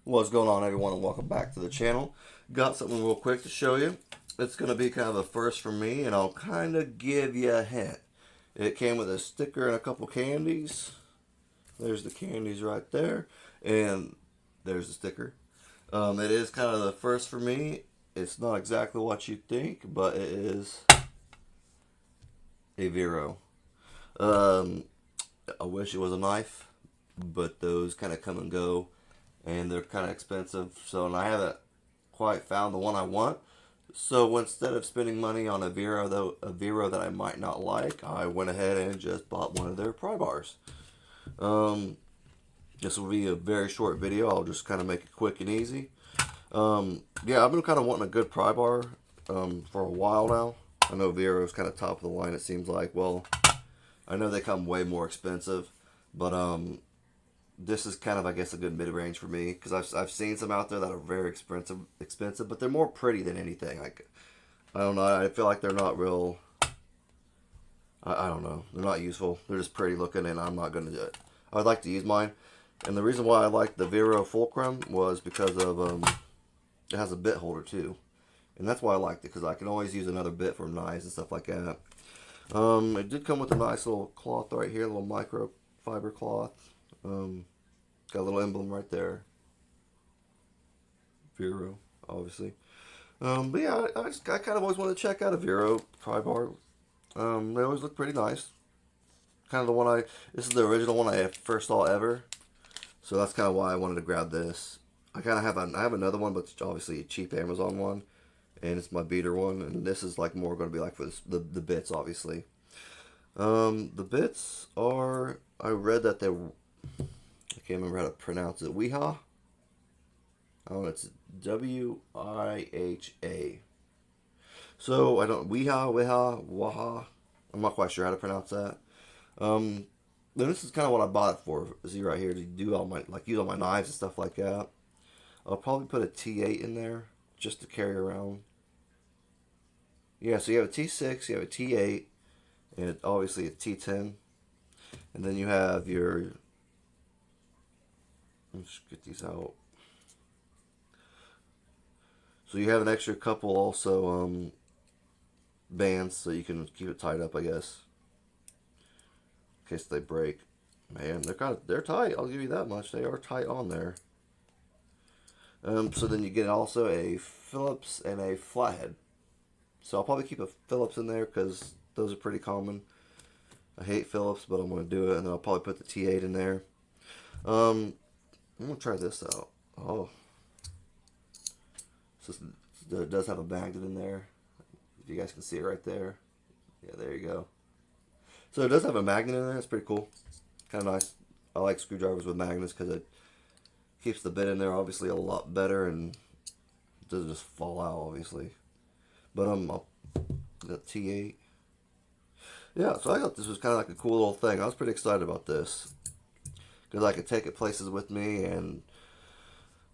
What's going on, everyone, and welcome back to the channel. Got something real quick to show you. It's going to be kind of a first for me, and I'll kind of give you a hint. It came with a sticker and a couple candies. There's the candies right there, and there's the sticker. It is kind of the first for me. It's not exactly what you think, but it is a Vero. Um, I wish it was a knife, but those kind of come and go, and they're kind of expensive. So, and I haven't quite found the one I want. So instead of spending money on a Vero that I might not like, I went ahead and just bought one of their pry bars. Um, this will be a very short video. I'll just kind of make it quick and easy. Yeah, I've been kind of wanting a good pry bar for a while now. I know Vero's kind of top of the line. It seems like. Well, I know they come way more expensive, but this is kind of, I guess, a good mid-range for me because I've seen some out there that are very expensive, but they're more pretty than anything. Like, I don't know, I feel like they're not real. I don't know, they're not useful. They're just pretty looking, and I'm not going to do it. I'd like to use mine, and the reason why I like the Vero Fulcrum was because of it has a bit holder too, and that's why I liked it because I can always use another bit for knives and stuff like that. It did come with a nice little cloth right here, a little microfiber cloth. Got a little emblem right there. Vero, obviously. But yeah, I kind of always wanted to check out a Vero pry bar. They always look pretty nice. Kind of the one this is the original one I first saw ever. So that's kind of why I wanted to grab this. I have another one, but it's obviously a cheap Amazon one. And it's my beater one. And this is like more going to be like for the bits, obviously. The bits are, I read that I can't remember how to pronounce it. Wiha? Oh, it's Wiha. So I don't Waha. I'm not quite sure how to pronounce that. Um, then this is kind of what I bought it for. See right here to do all my use all my knives and stuff like that. I'll probably put a T8 in there just to carry around. Yeah, so you have a T6, you have a T8, and obviously a T10, and then you have your. Let's get these out. So you have an extra couple also bands so you can keep it tied up, I guess, in case they break. Man, they're tight. I'll give you that much. They are tight on there. So then you get also a Phillips and a flathead. So I'll probably keep a Phillips in there because those are pretty common. I hate Phillips, but I'm gonna do it, and then I'll probably put the T8 in there. I'm gonna try this out. Oh, so it does have a magnet in there. If you guys can see it right there. Yeah, there you go. So it does have a magnet in there. It's pretty cool. Kind of nice. I like screwdrivers with magnets because it keeps the bit in there obviously a lot better and it doesn't just fall out obviously. But I'll got T8. Yeah, so I thought this was kind of like a cool little thing. I was pretty excited about this because I could take it places with me, and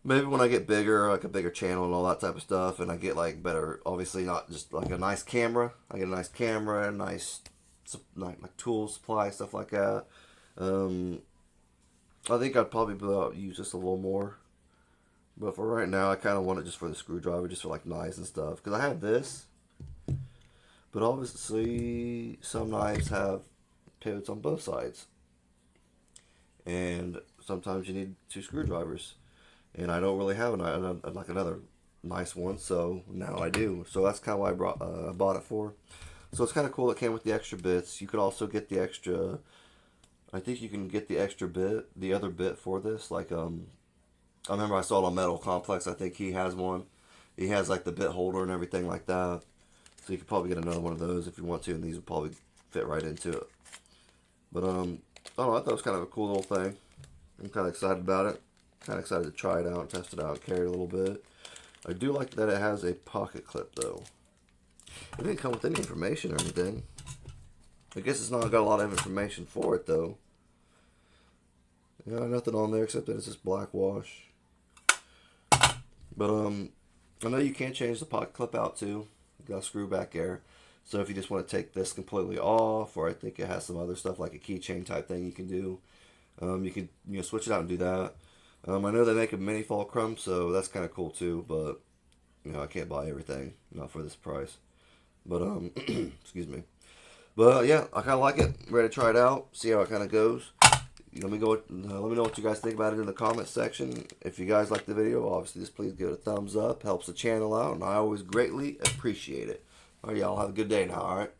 maybe when I get bigger, like a bigger channel and all that type of stuff, and I get like better, obviously not just like a nice camera. I get a nice camera, a nice like tool supply, stuff like that. I think I'd probably be able to use this a little more. But for right now, I kind of want it just for the screwdriver, just for like knives and stuff. Because I have this, but obviously some knives have pivots on both sides. And sometimes you need two screwdrivers. And I don't really have like another nice one, so now I do. So that's kind of why I bought it for. So it's kind of cool. It came with the extra bits. You could also get the extra. I think you can get the extra bit, the other bit for this. Like I remember I saw it on Metal Complex. I think he has one. He has like the bit holder and everything like that. So you could probably get another one of those if you want to, and these would probably fit right into it. But I don't know. I thought it was kind of a cool little thing. I'm kind of excited about it. Kind of excited to try it out, test it out, carry it a little bit. I do like that it has a pocket clip though. It didn't come with any information or anything. I guess it's not got a lot of information for it though. Yeah, nothing on there except that it's just black wash. But I know you can change the pocket clip out too. You got a screw back there. So if you just want to take this completely off, or I think it has some other stuff like a keychain type thing you can do. You can switch it out and do that. I know they make a mini Fulcrum, so that's kind of cool too, but you know, I can't buy everything, not for this price. But excuse me. But yeah, I kind of like it. Ready to try it out, see how it kind of goes. Let me let me know what you guys think about it in the comment section. If you guys like the video, obviously just please give it a thumbs up. Helps the channel out, and I always greatly appreciate it. All right, y'all have a good day now. All right.